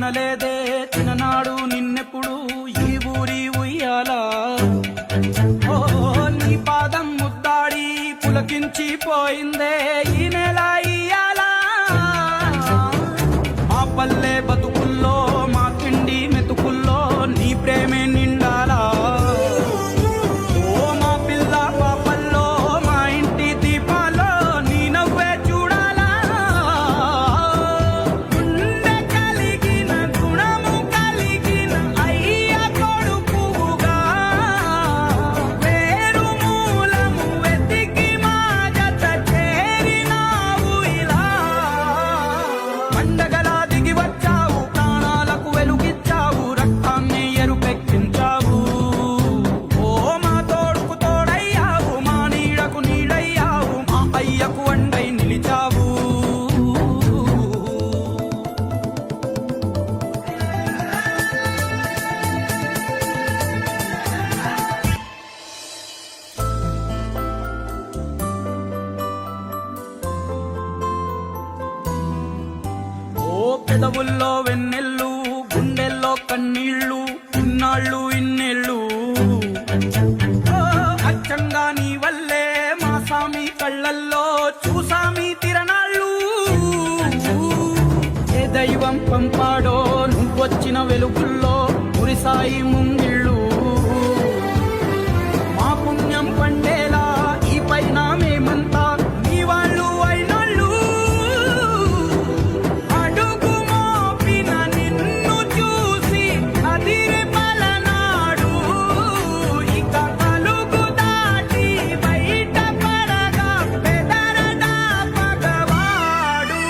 కనలేదే చిన్ననాడు నిన్నెప్పుడు ఈ ఊరి ఉయ్యాలా ఓ నీ పాదం ముద్దాడి పులకించిపోయిందే ఈ నెల ఇయ్యాలా మా పల్లె బతుకుల్లో మా తిండి మెతుకుల్లో నీ ప్రేమే నిండాలా ఓ మా పిల్ల పాపల్లో మా ఇంటి దీపాల్లో నీ నవ్వే చూడాలా గుండె కలిగిన గుణము కలిగిన అయ్య కొడుకుగా వేరు మూలము వెతికి మా జత చేరినావు ఇలా పండగలా దిగి వచ్చావు ప్రాణాలకు వెలుగిచ్చావు రక్తాన్ని ఎరుపెక్కించావు ఓ మా తోడుకు తోడయ్యావు మా నీడకు నీడయ్యావు మా అయ్యకు అండై నిలిచావు ఓ పెదవుల్లో వెన్నెల్లు గుండెల్లో కన్నీళ్ళు ఇన్నాళ్ళు ఇన్నేళ్ళు ఓ అచ్చంగా నీ వల్లే మా సామి కళ్ళల్లో చూసామి తిరణాళ్ళు ఏ దైవం పంపాడో నువ్వొచ్చిన వెలుగుల్లో మురిసాయి ముంగిళ్ళు మా పుణ్యం పండేలా ఈ పైన మేమంతా నీ వాళ్ళు అయినాళ్ళు అడుగు మోపిన నిన్ను చూసి అదిరే పలనాడు ఇక అలుగు దాటి బయట పడగా బెదరడా పగవాడు